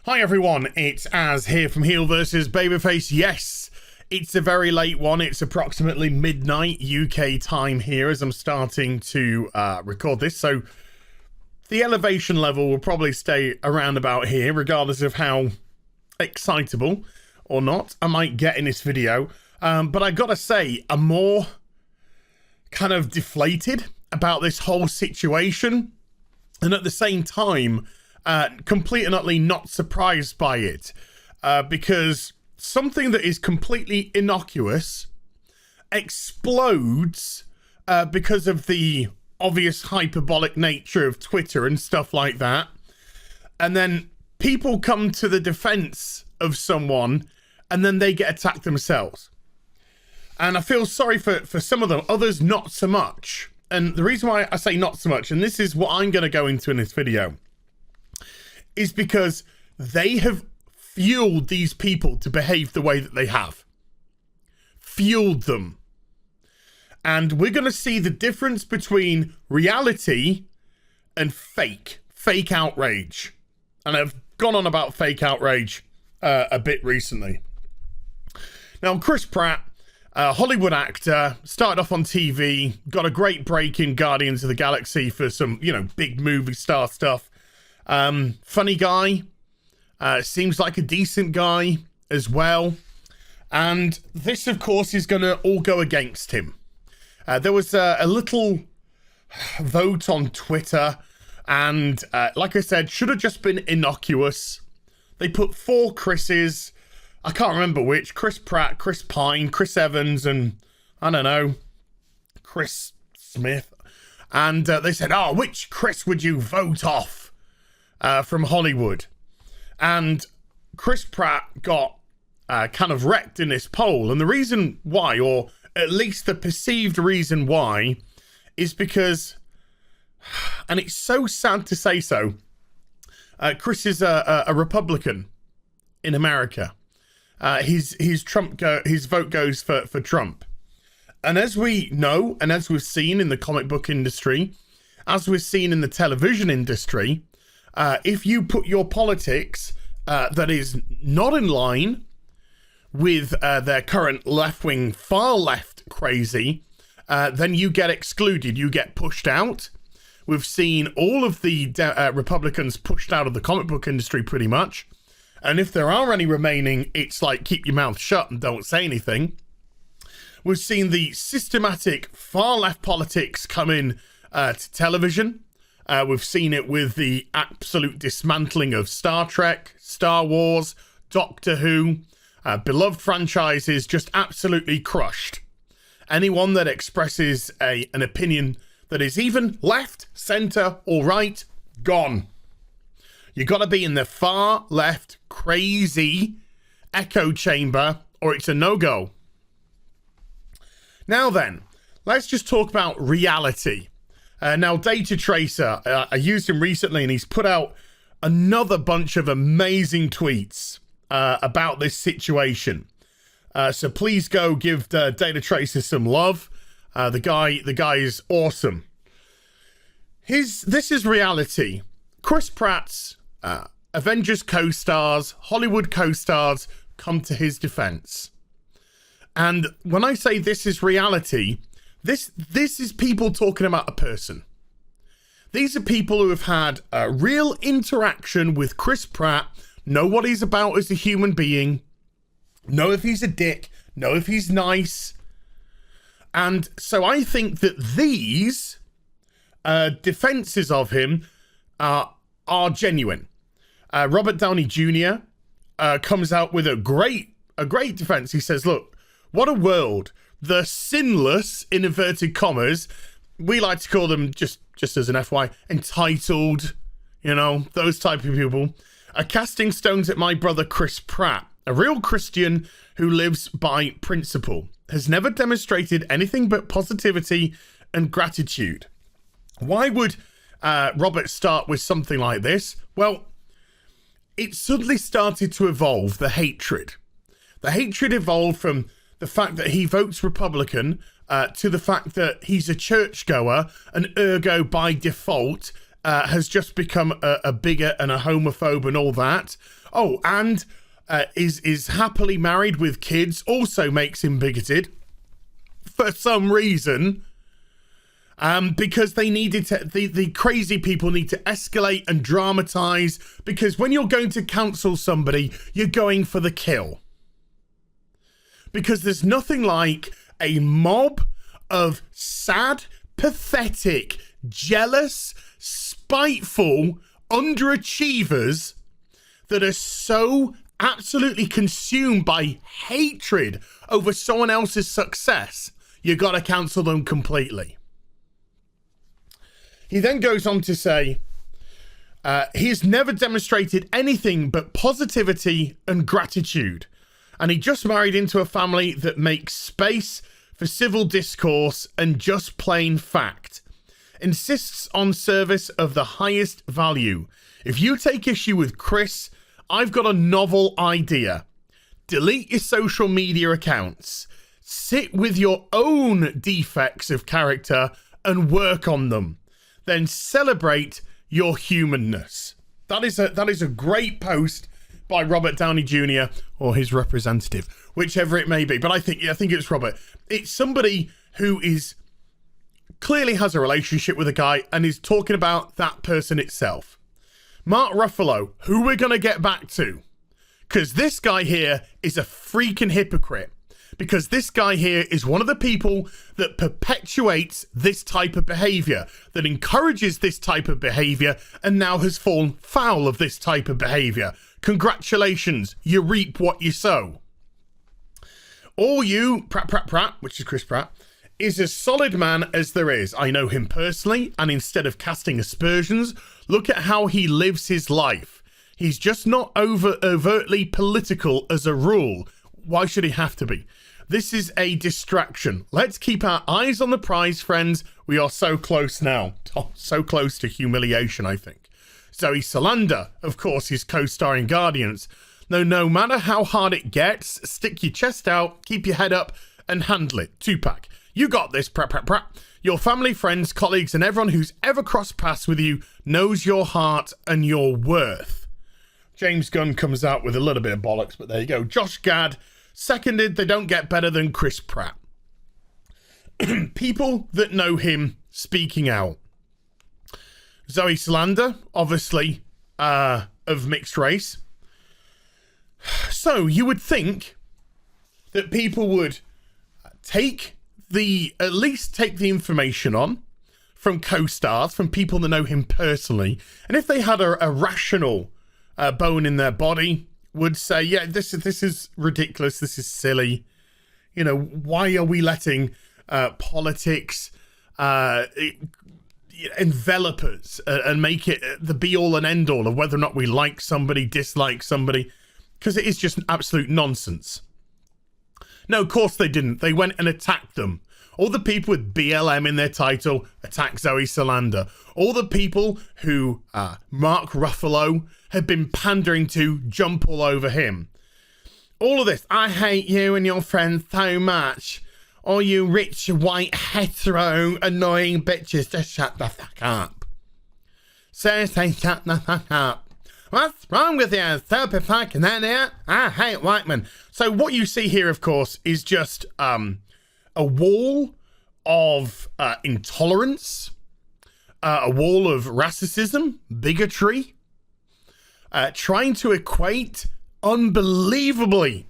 Hi everyone, it's Az here from HeelvsBabyface. Yes, it's a very late one. It's approximately midnight UK time here as I'm starting to record this. So the elevation level will probably stay around about here, regardless of how excitable or not I might get in this video. But I gotta say, I'm more kind of deflated about this whole situation. And at the same time, completely and utterly not surprised by it, because something that is completely innocuous explodes because of the obvious hyperbolic nature of Twitter and stuff like that. And then people come to the defense of someone and then they get attacked themselves. And I feel sorry for some of them, others not so much. And the reason why I say not so much, and this is what I'm going to go into in this video, is because they have fueled these people to behave the way that they have. Fueled them. And we're going to see the difference between reality and fake outrage. And I've gone on about fake outrage a bit recently. Now, Chris Pratt, Hollywood actor, started off on TV, got a great break in Guardians of the Galaxy for some, big movie star stuff. Funny guy, seems like a decent guy as well. And this, of course, is going to all go against him. There was a little vote on Twitter, and like I said, should have just been innocuous. They put 4 Chris's, I can't remember which, Chris Pratt, Chris Pine, Chris Evans, and I don't know, Chris Smith. And they said, which Chris would you vote off? From Hollywood. And Chris Pratt got kind of wrecked in this poll. And the reason why, or at least the perceived reason why, is because, and it's so sad to say so, Chris is a Republican in America. His vote goes for Trump. And as we know, and as we've seen in the comic book industry, as we've seen in the television industry, if you put your politics that is not in line with their current left-wing, far-left crazy, then you get excluded, you get pushed out. We've seen all of the Republicans pushed out of the comic book industry pretty much. And if there are any remaining, it's like keep your mouth shut and don't say anything. We've seen the systematic far-left politics come in to television. We've seen it with the absolute dismantling of Star Trek, Star Wars, Doctor Who, beloved franchises just absolutely crushed. Anyone that expresses an opinion that is even left, center, or right, gone. You got to be in the far left, crazy echo chamber, or it's a no-go. Now then, let's just talk about reality. Now, Data Tracer, I used him recently, and he's put out another bunch of amazing tweets about this situation. So please go give Data Tracer some love. The guy is awesome. This is reality. Chris Pratt's Avengers co-stars, Hollywood co-stars come to his defense. And when I say this is reality, this is people talking about a person. These are people who have had a real interaction with Chris Pratt, know what he's about as a human being, know if he's a dick, know if he's nice. And so I think that these defenses of him are genuine. Robert Downey Jr. Comes out with a great defense. He says, look, what a world. The sinless, in inverted commas, we like to call them, just as an FY, entitled, those type of people, are casting stones at my brother Chris Pratt, a real Christian who lives by principle, has never demonstrated anything but positivity and gratitude. Why would Robert start with something like this? Well, it suddenly started to evolve, the hatred. The hatred evolved from the fact that he votes Republican to the fact that he's a churchgoer and ergo by default has just become a bigot and a homophobe and all that. Oh, and is happily married with kids, also makes him bigoted for some reason. Because they needed to, the crazy people need to escalate and dramatize, because when you're going to cancel somebody, you're going for the kill. Because there's nothing like a mob of sad, pathetic, jealous, spiteful underachievers that are so absolutely consumed by hatred over someone else's success. You got to cancel them completely. He then goes on to say, he has never demonstrated anything but positivity and gratitude. And he just married into a family that makes space for civil discourse and just plain fact. Insists on service of the highest value. If you take issue with Chris, I've got a novel idea. Delete your social media accounts. Sit with your own defects of character and work on them. Then celebrate your humanness. That is a great post by Robert Downey Jr. or his representative, whichever it may be. But I think it's Robert. It's somebody who is clearly has a relationship with a guy and is talking about that person itself. Mark Ruffalo, who we're going to get back to, because this guy here is a freaking hypocrite. Because this guy here is one of the people that perpetuates this type of behavior, that encourages this type of behavior, and now has fallen foul of this type of behavior. Congratulations, you reap what you sow. All you, Pratt, which is Chris Pratt, is as solid man as there is. I know him personally, and instead of casting aspersions, look at how he lives his life. He's just not overtly political as a rule. Why should he have to be? This is a distraction. Let's keep our eyes on the prize, friends. We are so close now. Oh, so close to humiliation, I think. Zoe Saldana, of course, is co-star in Guardians. No matter how hard it gets, stick your chest out, keep your head up, and handle it. Tupac, you got this, Pratt. Your family, friends, colleagues, and everyone who's ever crossed paths with you knows your heart and your worth. James Gunn comes out with a little bit of bollocks, but there you go. Josh Gad, seconded, they don't get better than Chris Pratt. People that know him speaking out. Zoe Saldana, obviously, of mixed race. So you would think that people would at least take the information on from co-stars, from people that know him personally. And if they had a rational bone in their body, would say, yeah, this is ridiculous, this is silly. You know, why are we letting politics envelop us and make it the be-all and end-all of whether or not we like somebody, dislike somebody? Because it is just absolute nonsense. No, of course they didn't. They went and attacked them. All the people with BLM in their title attacked Zoe Saldana. All the people who Mark Ruffalo had been pandering to jump all over him. All of this. I hate you and your friends so much. All you rich, white, hetero, annoying bitches. Just shut the fuck up. Seriously, shut the fuck up. What's wrong with you? So fucking idiot. I hate white men. So what you see here, of course, is just a wall of intolerance, a wall of racism, bigotry, trying to equate unbelievably,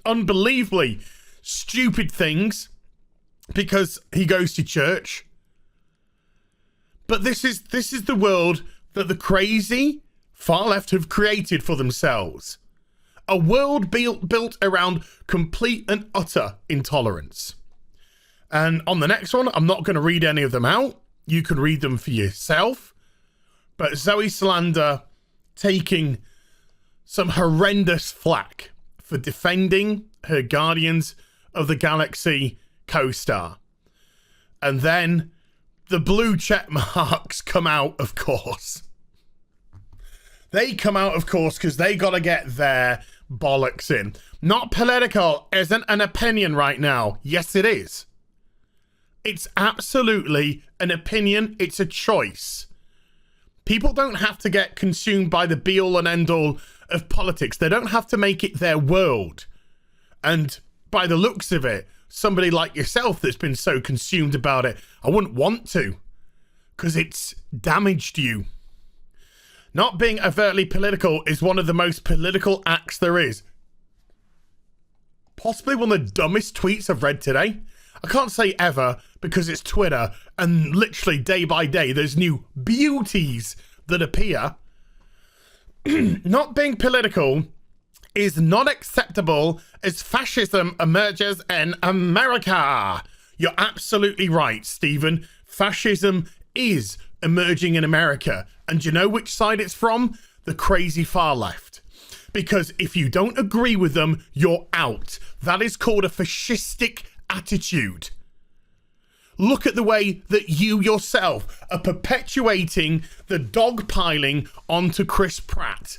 unbelievably stupid things because he goes to church. But this is the world that the crazy far left have created for themselves. A world built around complete and utter intolerance. And on the next one, I'm not going to read any of them out. You can read them for yourself. But Zoe Saldana taking some horrendous flack for defending her Guardians of the Galaxy co-star. And then the blue check marks come out, of course. They come out, of course, because they got to get their bollocks in. Not political isn't an opinion right now. Yes, it is. It's absolutely an opinion. It's a choice. People don't have to get consumed by the be-all and end-all of politics. They don't have to make it their world. And by the looks of it, somebody like yourself that's been so consumed about it, I wouldn't want to, because it's damaged you. Not being overtly political is one of the most political acts there is. Possibly one of the dumbest tweets I've read today. I can't say ever because it's Twitter and literally day by day there's new beauties that appear. Not being political is not acceptable as fascism emerges in America. You're absolutely right, Stephen. Fascism is emerging in America. And do you know which side it's from? The crazy far left. Because if you don't agree with them, you're out. That is called a fascistic attitude. Look at the way that you yourself are perpetuating the dogpiling onto Chris Pratt.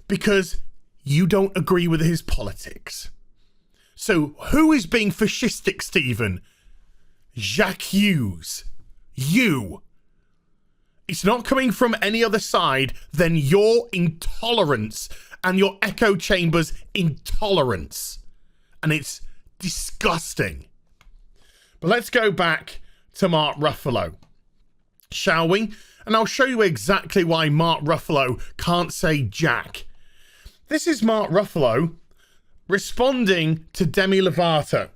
Because you don't agree with his politics. So who is being fascistic, Stephen? Jacques Hughes. You. It's not coming from any other side than your intolerance and your echo chamber's intolerance. And it's disgusting. But let's go back to Mark Ruffalo, shall we? And I'll show you exactly why Mark Ruffalo can't say jack. This is Mark Ruffalo responding to Demi Lovato,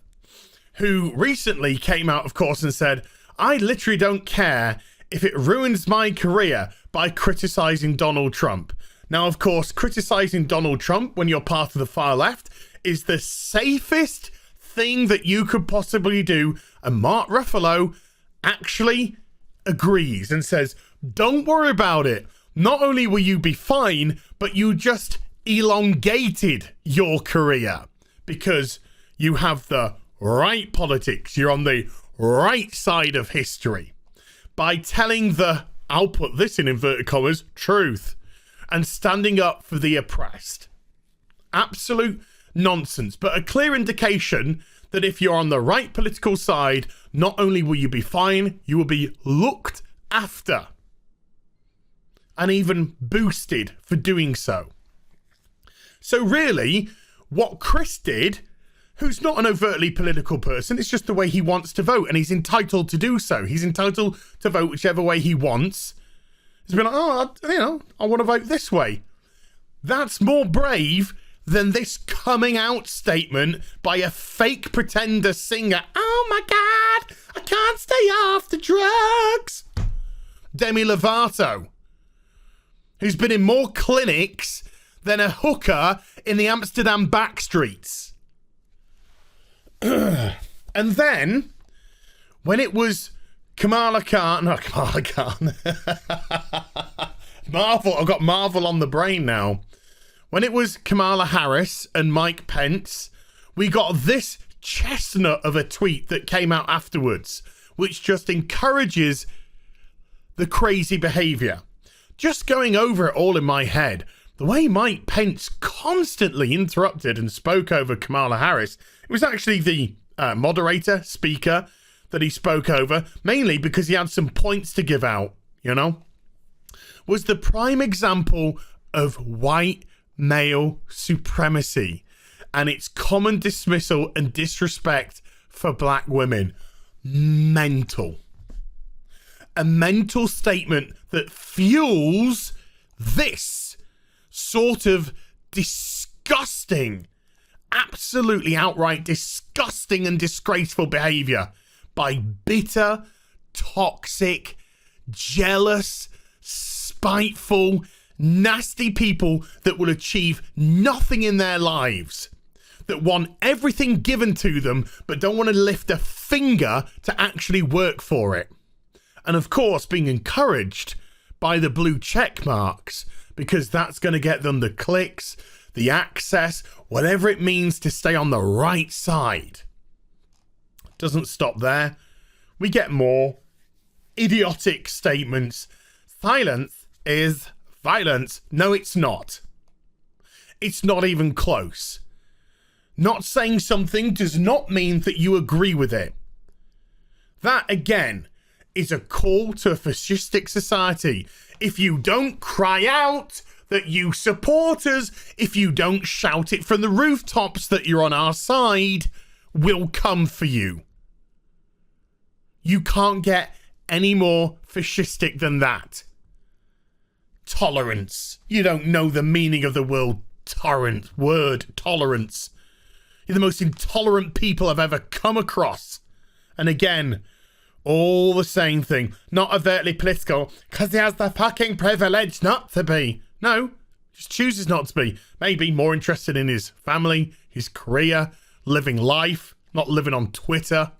who recently came out, of course, and said, I literally don't care if it ruins my career by criticizing Donald Trump. Now, of course, criticizing Donald Trump when you're part of the far left is the safest thing that you could possibly do. And Mark Ruffalo actually agrees and says, don't worry about it. Not only will you be fine, but you just elongated your career because you have the right politics. You're on the right side of history by telling the, I'll put this in inverted commas, truth and standing up for the oppressed. Absolute nonsense, but a clear indication that if you're on the right political side, not only will you be fine, you will be looked after and even boosted for doing so. So really, what Chris did, who's not an overtly political person, it's just the way he wants to vote, and he's entitled to do so. He's entitled to vote whichever way he wants. He's been like, I want to vote this way. That's more brave than this coming out statement by a fake pretender singer. Oh my God, I can't stay off the drugs. Demi Lovato, who's been in more clinics than a hooker in the Amsterdam backstreets. And then, when it was Kamala Khan, Marvel, I've got Marvel on the brain now. When it was Kamala Harris and Mike Pence, we got this chestnut of a tweet that came out afterwards, which just encourages the crazy behavior. Just going over it all in my head, the way Mike Pence constantly interrupted and spoke over Kamala Harris, it was actually the moderator, speaker, that he spoke over, mainly because he had some points to give out, was the prime example of white male supremacy and its common dismissal and disrespect for black women. Mental. A mental statement that fuels this sort of disgusting, absolutely outright disgusting and disgraceful behavior by bitter, toxic, jealous, spiteful, nasty people that will achieve nothing in their lives, that want everything given to them but don't want to lift a finger to actually work for it. And of course, being encouraged by the blue check marks, because that's going to get them the clicks, the access, whatever it means to stay on the right side. Doesn't stop there. We get more idiotic statements. Silence is violence. No, it's not. It's not even close. Not saying something does not mean that you agree with it. That, again, is a call to a fascistic society. If you don't cry out that you support us, if you don't shout it from the rooftops that you're on our side, we'll come for you. You can't get any more fascistic than that. Tolerance. You don't know the meaning of the word tolerance. You're the most intolerant people I've ever come across. And again, all the same thing. Not overtly political, because he has the fucking privilege not to be. No, just chooses not to be. Maybe more interested in his family, his career, living life, not living on Twitter.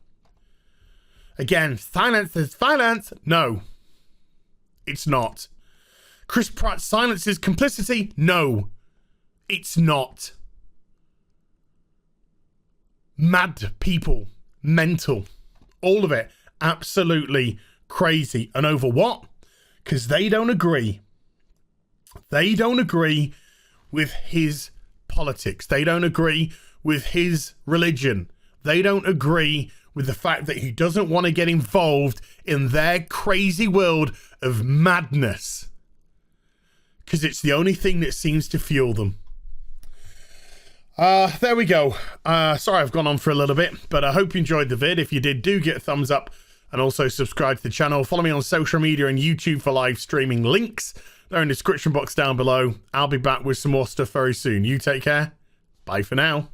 Again, silence is violence. No, it's not. Chris Pratt silences complicity. No, it's not. Mad people, mental, all of it, absolutely crazy. And over what? Because they don't agree. They don't agree with his politics. They don't agree with his religion. They don't agree with the fact that he doesn't want to get involved in their crazy world of madness. Because it's the only thing that seems to fuel them. There we go. Sorry I've gone on for a little bit, but I hope you enjoyed the vid. If you did, do get a thumbs up and also subscribe to the channel. Follow me on social media and YouTube for live streaming links. They're in the description box down below. I'll be back with some more stuff very soon. You take care. Bye for now.